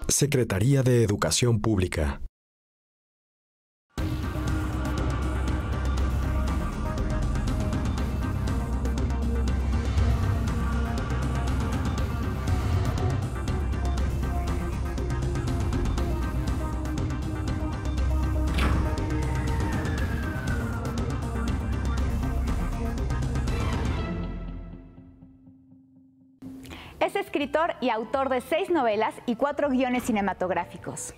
Secretaría de Educación Pública. Es escritor y autor de 6 novelas y 4 guiones cinematográficos.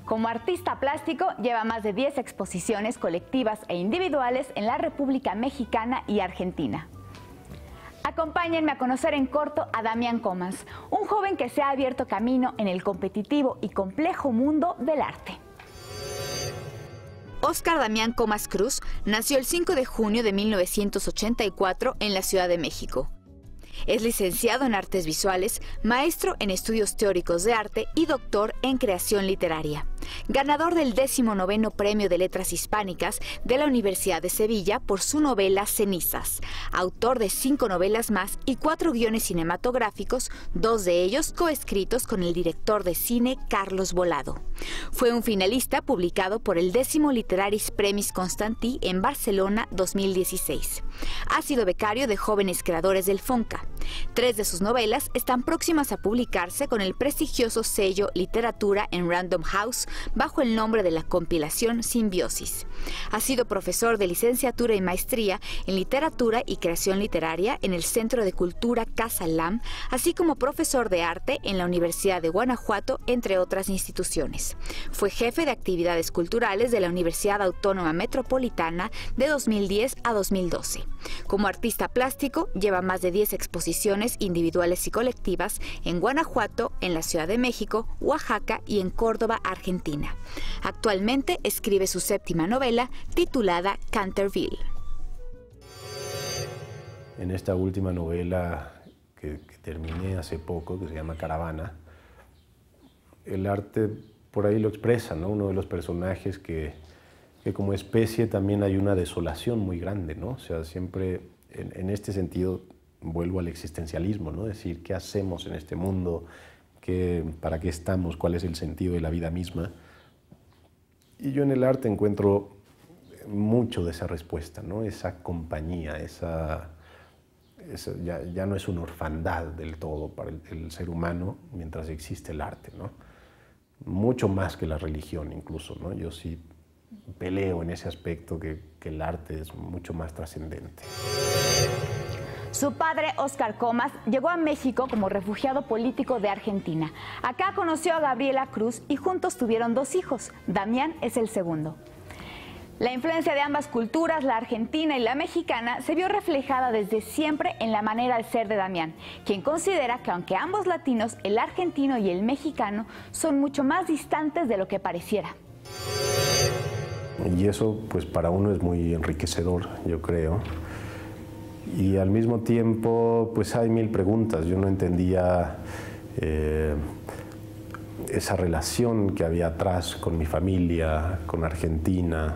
Como artista plástico, lleva más de 10 exposiciones colectivas e individuales en la República Mexicana y Argentina. Acompáñenme a conocer en corto a Damián Comas, un joven que se ha abierto camino en el competitivo y complejo mundo del arte. Óscar Damián Comas Cruz nació el 5 de junio de 1984 en la Ciudad de México. Es licenciado en Artes Visuales, maestro en Estudios Teóricos de Arte y doctor en Creación Literaria. Ganador del 19º Premio de Letras Hispánicas de la Universidad de Sevilla por su novela Cenizas. Autor de 5 novelas más y 4 guiones cinematográficos, 2 de ellos coescritos con el director de cine Carlos Volado. Fue un finalista publicado por el 10º Literaris Premis Constantí en Barcelona 2016. Ha sido becario de jóvenes creadores del FONCA. 3 de sus novelas están próximas a publicarse con el prestigioso sello Literatura en Random House bajo el nombre de la compilación Simbiosis. Ha sido profesor de licenciatura y maestría en Literatura y Creación Literaria en el Centro de Cultura Casa Lam, así como profesor de arte en la Universidad de Guanajuato, entre otras instituciones. Fue jefe de actividades culturales de la Universidad Autónoma Metropolitana de 2010 a 2012. Como artista plástico, lleva más de 10 exposiciones individuales y colectivas en Guanajuato, en la Ciudad de México, Oaxaca y en Córdoba, Argentina. Actualmente escribe su 7ª novela titulada Canterville. En esta última novela que terminé hace poco, que se llama Caravana, el arte por ahí lo expresa, ¿no? Uno de los personajes que como especie también hay una desolación muy grande, ¿no? O sea, siempre en este sentido vuelvo al existencialismo, ¿no? Es decir, ¿qué hacemos en este mundo? ¿Para qué estamos? ¿Cuál es el sentido de la vida misma? Y yo en el arte encuentro mucho de esa respuesta, ¿no? Esa compañía, ya no es una orfandad del todo para el ser humano mientras existe el arte, ¿no? Mucho más que la religión incluso, ¿no? Yo sí peleo en ese aspecto que el arte es mucho más trascendente. Su padre, Óscar Comas, llegó a México como refugiado político de Argentina. Acá conoció a Gabriela Cruz y juntos tuvieron 2 hijos. Damián es el segundo. La influencia de ambas culturas, la argentina y la mexicana, se vio reflejada desde siempre en la manera de ser de Damián, quien considera que aunque ambos latinos, el argentino y el mexicano, son mucho más distantes de lo que pareciera. Y eso, pues, para uno es muy enriquecedor, yo creo. Y al mismo tiempo, pues hay 1000 preguntas. Yo no entendía esa relación que había atrás con mi familia, con Argentina,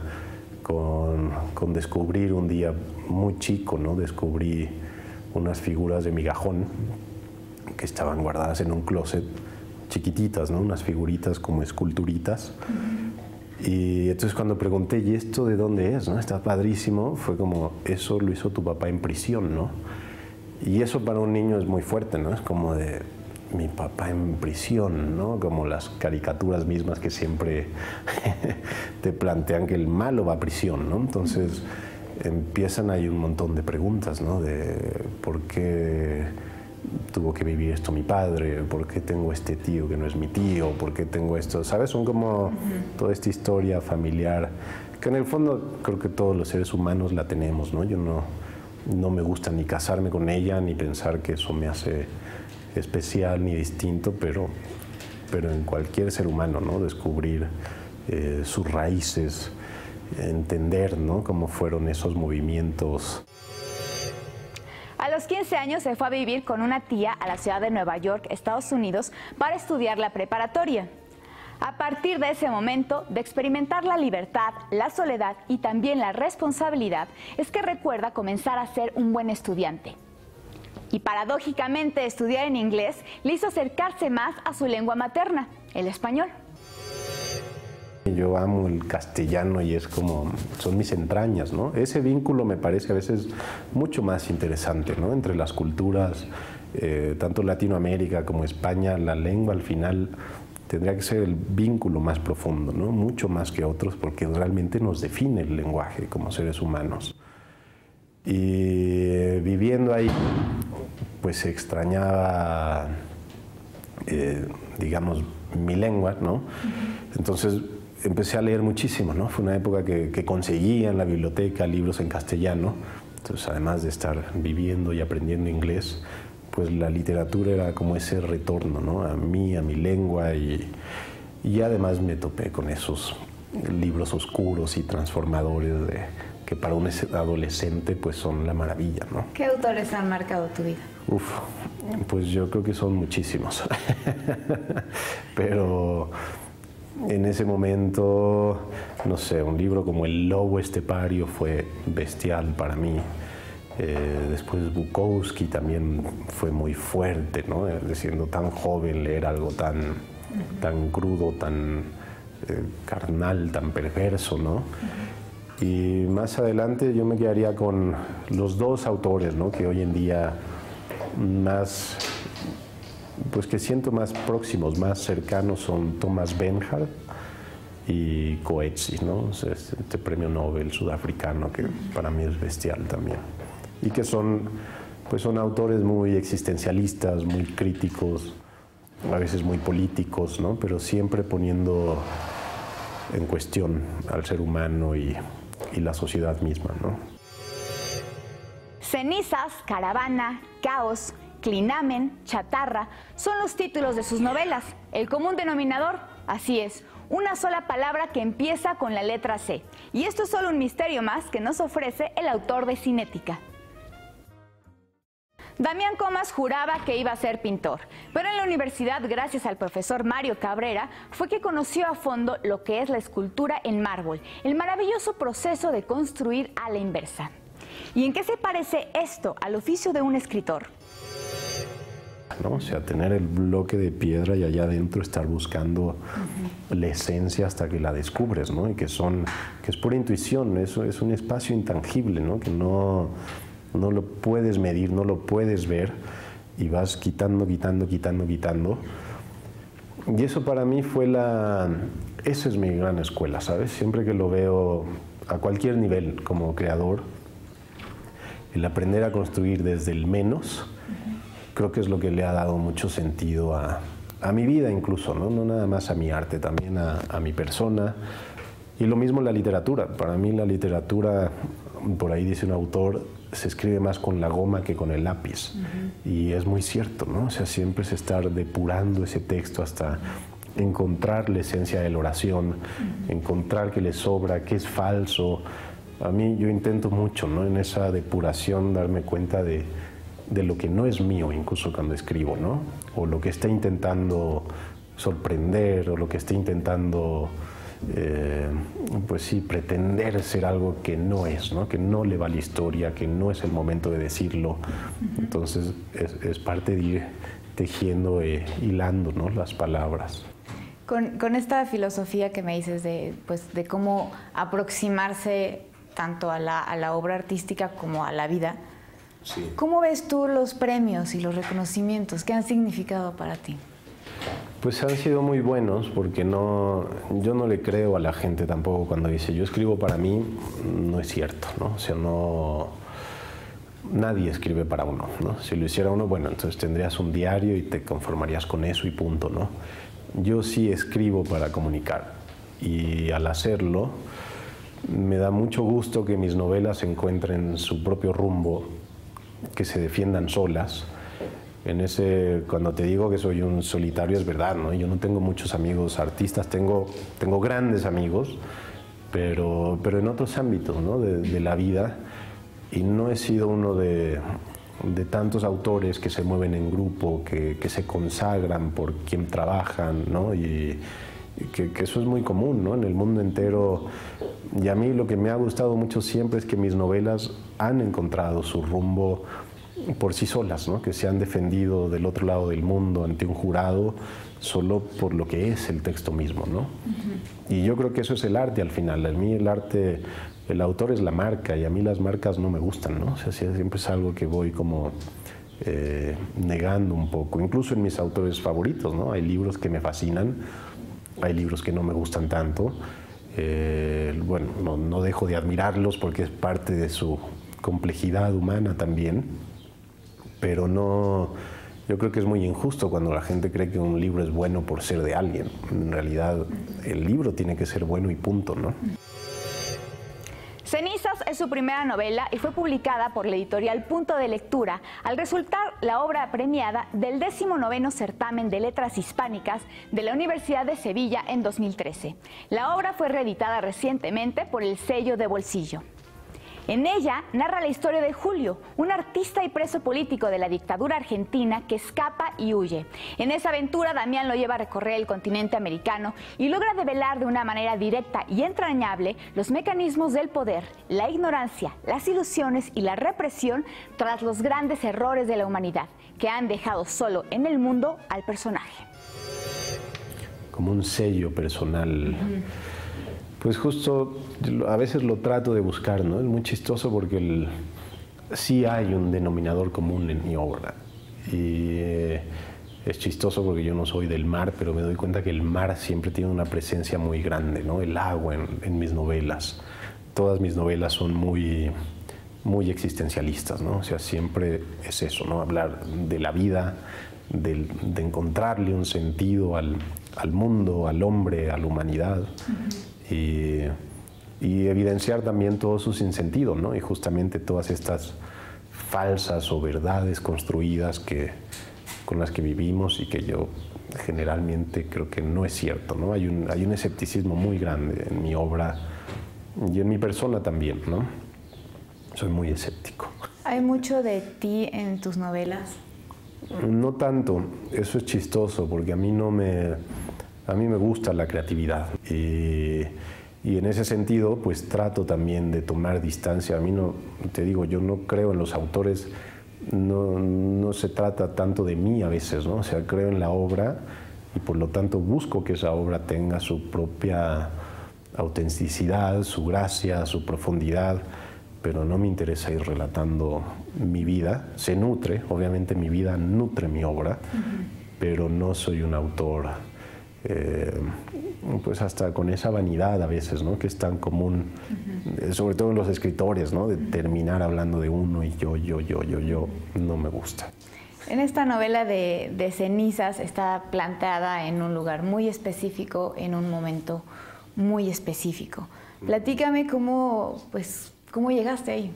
con descubrir un día muy chico, ¿no? Descubrí unas figuras de migajón que estaban guardadas en un closet, chiquititas, ¿no? Unas figuritas como esculturitas. Y entonces cuando pregunté, ¿y esto de dónde es? ¿No? Está padrísimo. Fue como, eso lo hizo tu papá en prisión, ¿no? Y eso para un niño es muy fuerte, ¿no? Es como de, mi papá en prisión, ¿no? Como las caricaturas mismas que siempre te plantean que el malo va a prisión, ¿no? Entonces empiezan ahí un montón de preguntas, ¿no? De por qué tuvo que vivir esto mi padre, por qué tengo este tío que no es mi tío, por qué tengo esto, ¿sabes? Son como toda esta historia familiar, que en el fondo creo que todos los seres humanos la tenemos, ¿no? Yo no me gusta ni casarme con ella, ni pensar que eso me hace especial ni distinto, pero en cualquier ser humano, ¿no? Descubrir sus raíces, entender, ¿no? Cómo fueron esos movimientos. A los 15 años se fue a vivir con una tía a la ciudad de Nueva York, Estados Unidos, para estudiar la preparatoria. A partir de ese momento, de experimentar la libertad, la soledad y también la responsabilidad, es que recuerda comenzar a ser un buen estudiante. Y paradójicamente, estudiar en inglés le hizo acercarse más a su lengua materna, el español. Yo amo el castellano y es como, son mis entrañas, ¿no? Ese vínculo me parece a veces mucho más interesante, ¿no? Entre las culturas, tanto Latinoamérica como España, la lengua al final tendría que ser el vínculo más profundo, ¿no? Mucho más que otros, porque realmente nos define el lenguaje como seres humanos. Y viviendo ahí, pues extrañaba, digamos, mi lengua, ¿no? Entonces empecé a leer muchísimo, ¿no? Fue una época que conseguía en la biblioteca libros en castellano. Entonces, además de estar viviendo y aprendiendo inglés, pues la literatura era como ese retorno, ¿no? A mí, a mi lengua, y además me topé con esos libros oscuros y transformadores que para un adolescente pues son la maravilla, ¿no? ¿Qué autores han marcado tu vida? Uf, pues yo creo que son muchísimos. Pero en ese momento, no sé, un libro como El lobo estepario fue bestial para mí. Después Bukowski también fue muy fuerte, ¿no? Siendo tan joven, leer algo tan crudo, tan carnal, tan perverso, ¿no? Y más adelante yo me quedaría con los dos autores, ¿no? Que hoy en día más, pues que siento más próximos, más cercanos, son Thomas Bernhard y Coetzee, ¿no? Este premio Nobel sudafricano que para mí es bestial también. Y que son autores muy existencialistas, muy críticos, a veces muy políticos, ¿no? Pero siempre poniendo en cuestión al ser humano y la sociedad misma, ¿no? Cenizas, Caravana, Caos, Clinamen, Chatarra son los títulos de sus novelas. El común denominador, así es, una sola palabra que empieza con la letra C. Y esto es solo un misterio más que nos ofrece el autor de Cinética. Damián Comas juraba que iba a ser pintor, pero en la universidad, gracias al profesor Mario Cabrera, fue que conoció a fondo lo que es la escultura en mármol, el maravilloso proceso de construir a la inversa. ¿Y en qué se parece esto al oficio de un escritor? ¿No? O sea, tener el bloque de piedra y allá adentro estar buscando la esencia hasta que la descubres, ¿no? Y que es pura intuición, es un espacio intangible, ¿no? Que no lo puedes medir, no lo puedes ver, y vas quitando. Y eso para mí fue esa es mi gran escuela, ¿sabes? Siempre que lo veo a cualquier nivel como creador, el aprender a construir desde el menos, creo que es lo que le ha dado mucho sentido a mi vida incluso, ¿no? No nada más a mi arte, también a mi persona. Y lo mismo la literatura. Para mí la literatura, por ahí dice un autor, se escribe más con la goma que con el lápiz. Y es muy cierto, ¿no? O sea, siempre es estar depurando ese texto hasta encontrar la esencia de la oración, encontrar qué le sobra, qué es falso. A mí yo intento mucho, ¿no? En esa depuración darme cuenta de lo que no es mío, incluso cuando escribo, ¿no? O lo que está intentando sorprender, o lo que está intentando pues sí, pretender ser algo que no es, ¿no? Que no le va a la historia, que no es el momento de decirlo. Entonces es parte de ir tejiendo, hilando, ¿no? Las palabras. Con esta filosofía que me dices de cómo aproximarse tanto a la obra artística como a la vida, sí. ¿Cómo ves tú los premios y los reconocimientos? ¿Qué han significado para ti? Pues han sido muy buenos, porque yo no le creo a la gente tampoco cuando dice yo escribo para mí. No es cierto, ¿no? O sea, nadie escribe para uno, ¿no? Si lo hiciera uno, bueno, entonces tendrías un diario y te conformarías con eso y punto, ¿no? Yo sí escribo para comunicar, y al hacerlo me da mucho gusto que mis novelas encuentren su propio rumbo, que se defiendan solas. Cuando te digo que soy un solitario, es verdad, ¿no? Yo no tengo muchos amigos artistas, tengo grandes amigos, pero en otros ámbitos, ¿no? de la vida, y no he sido uno de tantos autores que se mueven en grupo, que se consagran por quien trabajan, ¿no? Y que eso es muy común, ¿no? En el mundo entero. Y a mí lo que me ha gustado mucho siempre es que mis novelas han encontrado su rumbo por sí solas, ¿no? Que se han defendido del otro lado del mundo ante un jurado solo por lo que es el texto mismo, ¿no? Y yo creo que eso es el arte al final. A mí el arte, el autor es la marca, y a mí las marcas no me gustan, ¿no? O sea, siempre es algo que voy como negando un poco, incluso en mis autores favoritos, ¿no? Hay libros que me fascinan, hay libros que no me gustan tanto. Bueno, no dejo de admirarlos porque es parte de su complejidad humana también, pero no, yo creo que es muy injusto cuando la gente cree que un libro es bueno por ser de alguien. En realidad, el libro tiene que ser bueno y punto, ¿no? Cenizas es su primera novela y fue publicada por la editorial Punto de Lectura al resultar la obra premiada del 19º Certamen de Letras Hispánicas de la Universidad de Sevilla en 2013. La obra fue reeditada recientemente por el sello de Bolsillo. En ella narra la historia de Julio, un artista y preso político de la dictadura argentina que escapa y huye. En esa aventura, Damián lo lleva a recorrer el continente americano y logra develar de una manera directa y entrañable los mecanismos del poder, la ignorancia, las ilusiones y la represión tras los grandes errores de la humanidad que han dejado solo en el mundo al personaje. Como un sello personal. Pues justo a veces lo trato de buscar, ¿no? Es muy chistoso porque sí hay un denominador común en mi obra. Y es chistoso porque yo no soy del mar, pero me doy cuenta que el mar siempre tiene una presencia muy grande, ¿no? El agua en mis novelas. Todas mis novelas son muy existencialistas, ¿no? O sea, siempre es eso, ¿no? Hablar de la vida, de encontrarle un sentido al mundo, al hombre, a la humanidad. Y evidenciar también todos sus sinsentidos, ¿no? Y justamente todas estas falsas o verdades construidas con las que vivimos y que yo generalmente creo que no es cierto, ¿no? Hay un escepticismo muy grande en mi obra y en mi persona también, ¿no? Soy muy escéptico. ¿Hay mucho de ti en tus novelas? No tanto. Eso es chistoso porque a mí me gusta la creatividad y en ese sentido pues trato también de tomar distancia. A mí no, te digo, yo no creo en los autores, no se trata tanto de mí a veces, ¿no? O sea, creo en la obra y por lo tanto busco que esa obra tenga su propia autenticidad, su gracia, su profundidad, pero no me interesa ir relatando mi vida. Se nutre, obviamente mi vida nutre mi obra, pero no soy un autor pues hasta con esa vanidad a veces, ¿no? Que es tan común, sobre todo en los escritores, ¿no? De terminar hablando de uno y yo, no me gusta. En esta novela de Cenizas está planteada en un lugar muy específico, en un momento muy específico. Platícame cómo llegaste ahí.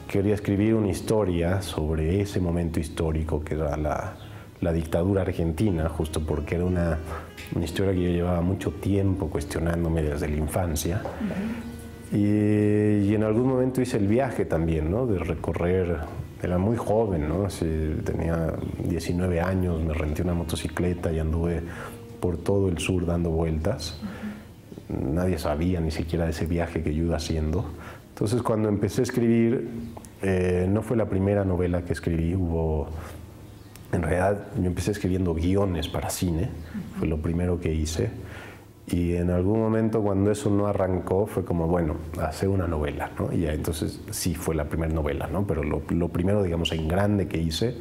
Quería escribir una historia sobre ese momento histórico que era la dictadura argentina, justo porque era una historia que yo llevaba mucho tiempo cuestionándome desde la infancia. Y en algún momento hice el viaje también, ¿no? De recorrer, era muy joven, ¿no? Tenía 19 años, me renté una motocicleta y anduve por todo el sur dando vueltas. Nadie sabía ni siquiera de ese viaje que yo iba haciendo. Entonces cuando empecé a escribir, no fue la primera novela que escribí, en realidad yo empecé escribiendo guiones para cine, fue lo primero que hice, y en algún momento cuando eso no arrancó fue como, bueno, hacer una novela, ¿no? Y ya, entonces sí fue la primera novela, ¿no? Pero lo primero, digamos, en grande que hice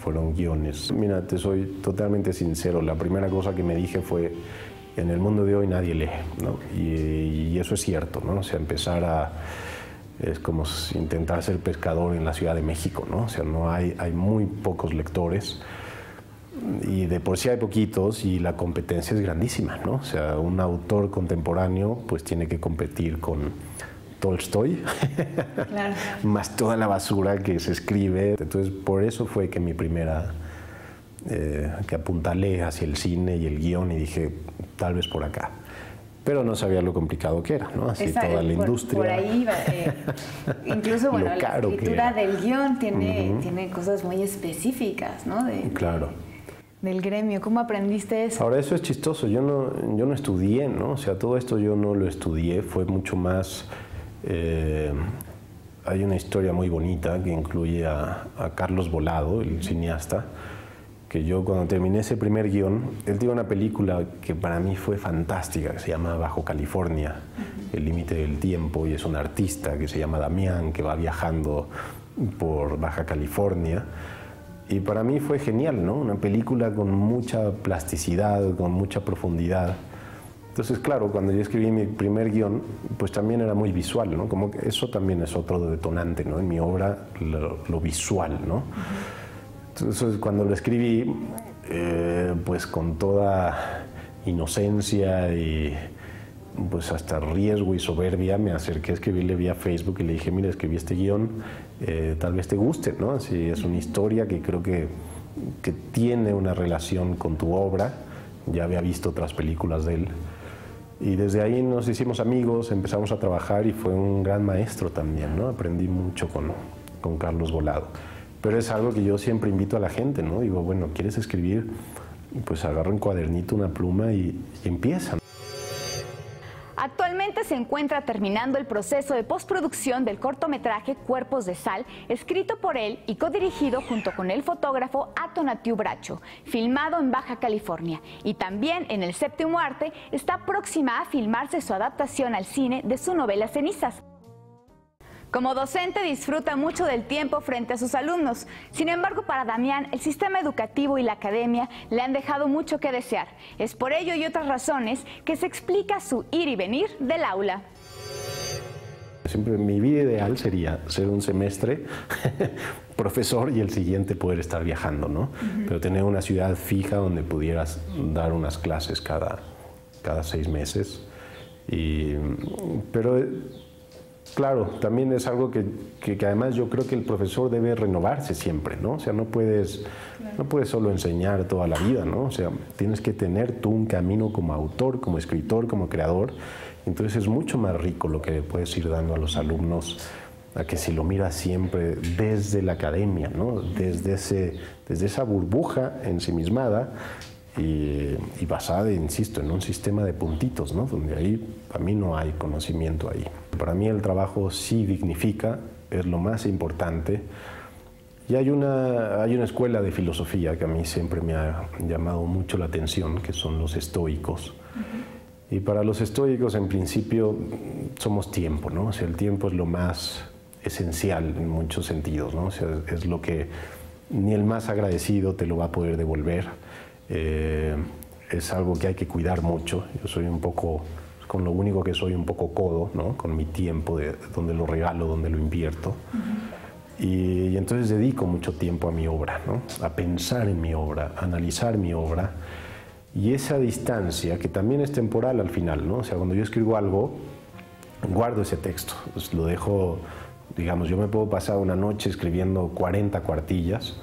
fueron guiones. Mira, te soy totalmente sincero, la primera cosa que me dije fue, en el mundo de hoy nadie lee, ¿no? Y eso es cierto, ¿no? O sea, es como intentar ser pescador en la Ciudad de México, ¿no? O sea, hay muy pocos lectores y de por sí hay poquitos y la competencia es grandísima, ¿no? O sea, un autor contemporáneo pues tiene que competir con Tolstoy, claro. Más toda la basura que se escribe. Entonces, por eso fue que mi primera, que apuntalé hacia el cine y el guión y dije, tal vez por acá. Pero no sabía lo complicado que era, ¿no? Así toda la industria. Por ahí, incluso, bueno, la escritura del guión tiene cosas muy específicas, ¿no? Claro. Del gremio. ¿Cómo aprendiste eso? Ahora, eso es chistoso. Yo no estudié, ¿no? O sea, todo esto yo no lo estudié. Fue mucho más hay una historia muy bonita que incluye a Carlos Volado, el cineasta, que yo cuando terminé ese primer guión, él tiene una película que para mí fue fantástica, que se llama Bajo California, El límite del tiempo, y es un artista que se llama Damián, que va viajando por Baja California. Y para mí fue genial, ¿no? Una película con mucha plasticidad, con mucha profundidad. Entonces, claro, cuando yo escribí mi primer guión, pues también era muy visual, ¿no? Como que eso también es otro detonante, ¿no? En mi obra, lo visual, ¿no? Entonces, cuando lo escribí, pues con toda inocencia y pues hasta riesgo y soberbia, me acerqué a escribirle vía Facebook y le dije, mira, escribí este guión, tal vez te guste, ¿no? Así, es una historia que creo que tiene una relación con tu obra. Ya había visto otras películas de él. Y desde ahí nos hicimos amigos, empezamos a trabajar y fue un gran maestro también, ¿no? Aprendí mucho con Carlos Volado. Pero es algo que yo siempre invito a la gente, ¿no? Digo, bueno, ¿quieres escribir? Pues agarra un cuadernito, una pluma y empieza. Actualmente se encuentra terminando el proceso de postproducción del cortometraje Cuerpos de Sal, escrito por él y codirigido junto con el fotógrafo Atonatiu Bracho, filmado en Baja California. Y también en el Séptimo Arte está próxima a filmarse su adaptación al cine de su novela Cenizas. Como docente disfruta mucho del tiempo frente a sus alumnos. Sin embargo, para Damián, el sistema educativo y la academia le han dejado mucho que desear. Es por ello y otras razones que se explica su ir y venir del aula. Siempre mi vida ideal sería ser un semestre profesor y el siguiente poder estar viajando, ¿no? Pero tener una ciudad fija donde pudieras dar unas clases cada 6 meses. Pero claro, también es algo que además yo creo que el profesor debe renovarse siempre, ¿no? O sea, no puedes solo enseñar toda la vida, ¿no? O sea, tienes que tener tú un camino como autor, como escritor, como creador. Entonces es mucho más rico lo que le puedes ir dando a los alumnos a que si lo miras siempre desde la academia, ¿no? Desde esa burbuja ensimismada y basada, insisto, en un sistema de puntitos, ¿no? Donde ahí, para mí no hay conocimiento ahí. Para mí el trabajo sí dignifica, es lo más importante. Y hay una escuela de filosofía que a mí siempre me ha llamado mucho la atención, que son los estoicos. Y para los estoicos, en principio, somos tiempo, ¿no? O sea, el tiempo es lo más esencial en muchos sentidos, ¿no? O sea, es lo que ni el más agradecido te lo va a poder devolver. Es algo que hay que cuidar mucho. Yo soy un poco, con lo único que soy un poco codo, ¿no? Con mi tiempo, de dónde lo regalo, dónde lo invierto. Y entonces dedico mucho tiempo a mi obra, ¿no? A pensar en mi obra, a analizar mi obra. Y esa distancia, que también es temporal al final, ¿no? O sea, cuando yo escribo algo, guardo ese texto, pues lo dejo, digamos, yo me puedo pasar una noche escribiendo 40 cuartillas,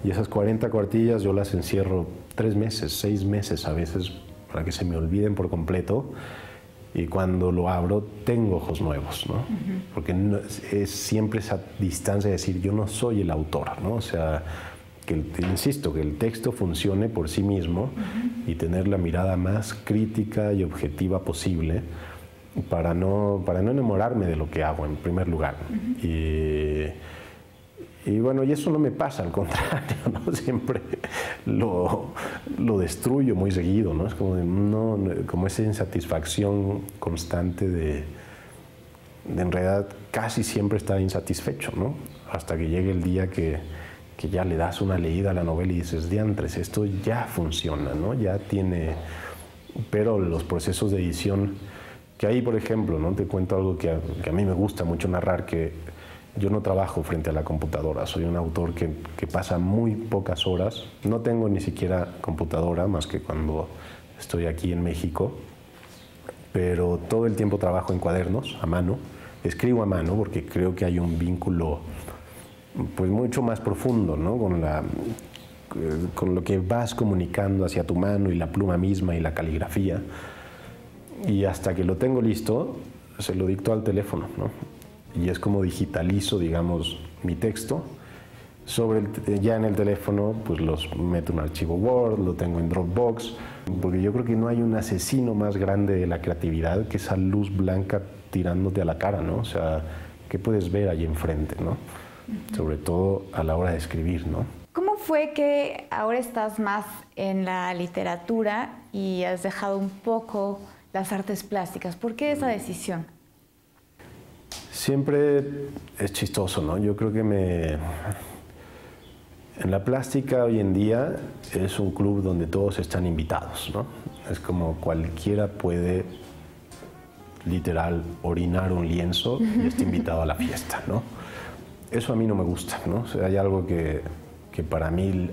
y esas 40 cuartillas yo las encierro 3 meses, 6 meses a veces, para que se me olviden por completo, y cuando lo abro tengo ojos nuevos, ¿no? Porque es siempre esa distancia de decir, yo no soy el autor, ¿no? O sea, insisto, que el texto funcione por sí mismo y tener la mirada más crítica y objetiva posible para no enamorarme de lo que hago en primer lugar. Y bueno, y eso no me pasa, al contrario, ¿no? Siempre lo destruyo muy seguido, ¿no? Es como esa insatisfacción constante de en realidad casi siempre estar insatisfecho, ¿no? Hasta que llegue el día que ya le das una leída a la novela y dices, diantres, esto ya funciona, ¿no? Ya tiene... Pero los procesos de edición, que ahí, por ejemplo, ¿no? Te cuento algo que a mí me gusta mucho narrar, que yo no trabajo frente a la computadora, soy un autor que pasa muy pocas horas, no tengo ni siquiera computadora, más que cuando estoy aquí en México, pero todo el tiempo trabajo en cuadernos, a mano, escribo a mano, porque creo que hay un vínculo pues mucho más profundo, ¿no? Con lo que vas comunicando hacia tu mano y la pluma misma y la caligrafía. Y hasta que lo tengo listo, se lo dicto al teléfono, ¿no? Y es como digitalizo, digamos, mi texto. Ya en el teléfono, pues los meto en un archivo Word, lo tengo en Dropbox, porque yo creo que no hay un asesino más grande de la creatividad que esa luz blanca tirándote a la cara, ¿no? O sea, qué puedes ver ahí enfrente, ¿no? Sobre todo a la hora de escribir, ¿no? ¿Cómo fue que ahora estás más en la literatura y has dejado un poco las artes plásticas? ¿Por qué esa decisión? Siempre es chistoso, ¿no? Yo creo que en la plástica hoy en día es un club donde todos están invitados, ¿no? Es como cualquiera puede, literal, orinar un lienzo y está invitado a la fiesta, ¿no? Eso a mí no me gusta, ¿no? O sea, hay algo que para mí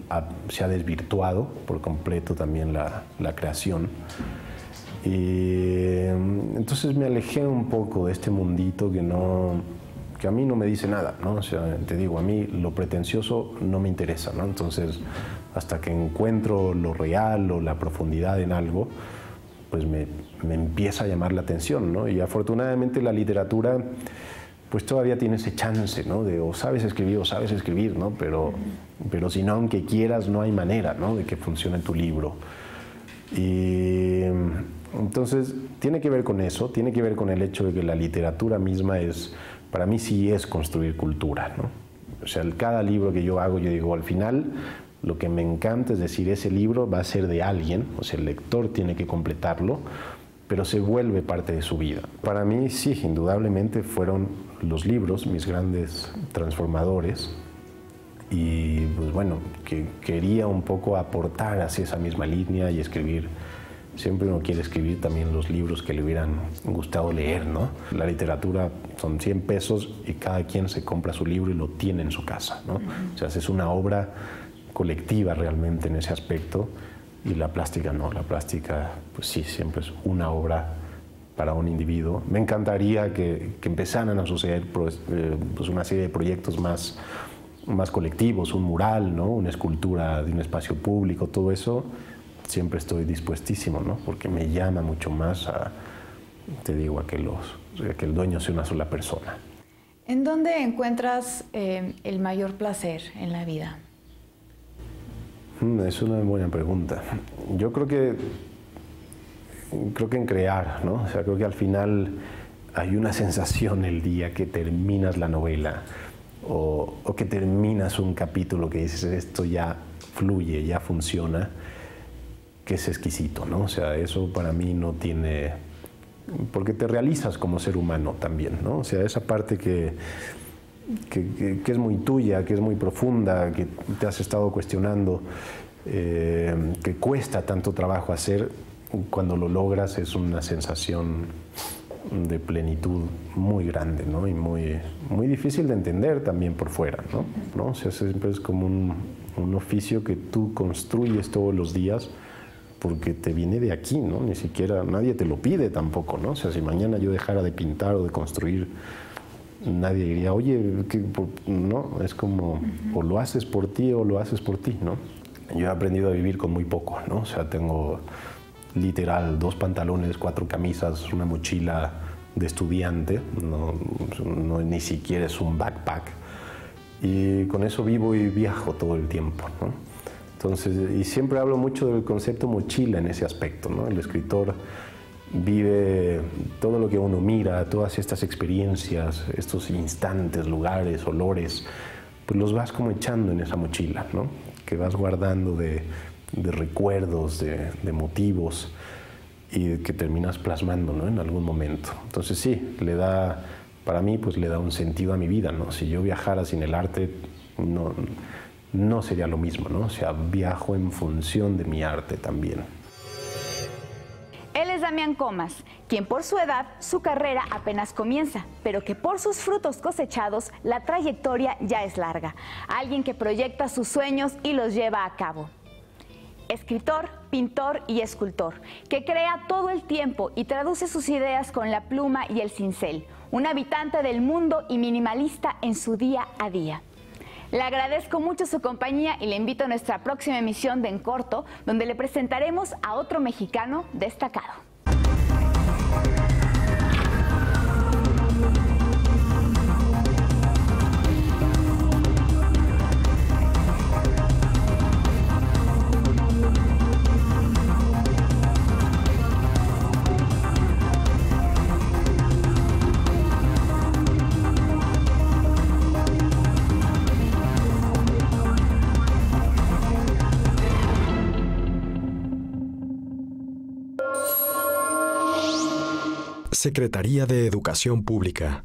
se ha desvirtuado por completo también la creación. Y entonces me alejé un poco de este mundito que a mí no me dice nada, ¿no? O sea, te digo, a mí lo pretencioso no me interesa, ¿no? Entonces, hasta que encuentro lo real o la profundidad en algo, pues me empieza a llamar la atención, ¿no? Y afortunadamente la literatura, pues todavía tiene ese chance, ¿no? De o sabes escribir, ¿no? Pero si no, aunque quieras, no hay manera, ¿no? De que funcione tu libro. Y entonces tiene que ver con eso, tiene que ver con el hecho de que la literatura misma para mí sí es construir cultura, ¿no? O sea, cada libro que yo hago, yo digo, al final lo que me encanta es decir, ese libro va a ser de alguien, o sea, el lector tiene que completarlo, pero se vuelve parte de su vida. Para mí sí, indudablemente fueron los libros mis grandes transformadores. Y pues bueno, que quería un poco aportar hacia esa misma línea y escribir. Siempre uno quiere escribir también los libros que le hubieran gustado leer, ¿no? La literatura son 100 pesos y cada quien se compra su libro y lo tiene en su casa, ¿no? O sea, es una obra colectiva realmente en ese aspecto, y la plástica no. La plástica, pues sí, siempre es una obra para un individuo. Me encantaría que empezaran a suceder pues una serie de proyectos más colectivos, un mural, ¿no? Una escultura de un espacio público, todo eso, siempre estoy dispuestísimo, ¿no? Porque me llama mucho más a que el dueño sea una sola persona. ¿En dónde encuentras el mayor placer en la vida? Es una buena pregunta. Yo creo que en crear, ¿no? O sea, creo que al final hay una sensación el día que terminas la novela o que terminas un capítulo que dices, esto ya fluye, ya funciona, que es exquisito, ¿no? O sea, eso para mí no tiene... Porque te realizas como ser humano también, ¿no? O sea, esa parte que es muy tuya, que es muy profunda, que te has estado cuestionando, que cuesta tanto trabajo hacer, cuando lo logras es una sensación de plenitud muy grande, ¿no? Y muy difícil de entender también por fuera, ¿no? O sea, siempre es como un oficio que tú construyes todos los días porque te viene de aquí, ¿no? Ni siquiera nadie te lo pide tampoco, ¿no? O sea, si mañana yo dejara de pintar o de construir, nadie diría, oye, no, es como o lo haces por ti o lo haces por ti, ¿no? Yo he aprendido a vivir con muy poco, ¿no? O sea, tengo literal 2 pantalones, 4 camisas, una mochila de estudiante, no ni siquiera es un backpack, y con eso vivo y viajo todo el tiempo, ¿no? Entonces, y siempre hablo mucho del concepto mochila en ese aspecto, ¿no? El escritor vive todo lo que uno mira, todas estas experiencias, estos instantes, lugares, olores, pues los vas como echando en esa mochila, ¿no? Que vas guardando de recuerdos, de motivos, y que terminas plasmando, ¿no? En algún momento. Entonces sí, para mí pues le da un sentido a mi vida, ¿no? Si yo viajara sin el arte, no sería lo mismo, ¿no? O sea, viajo en función de mi arte también. Él es Damián Comas, quien por su edad, su carrera apenas comienza, pero que por sus frutos cosechados, la trayectoria ya es larga. Alguien que proyecta sus sueños y los lleva a cabo. Escritor, pintor y escultor, que crea todo el tiempo y traduce sus ideas con la pluma y el cincel. Un habitante del mundo y minimalista en su día a día. Le agradezco mucho su compañía y le invito a nuestra próxima emisión de En Corto, donde le presentaremos a otro mexicano destacado. Secretaría de Educación Pública.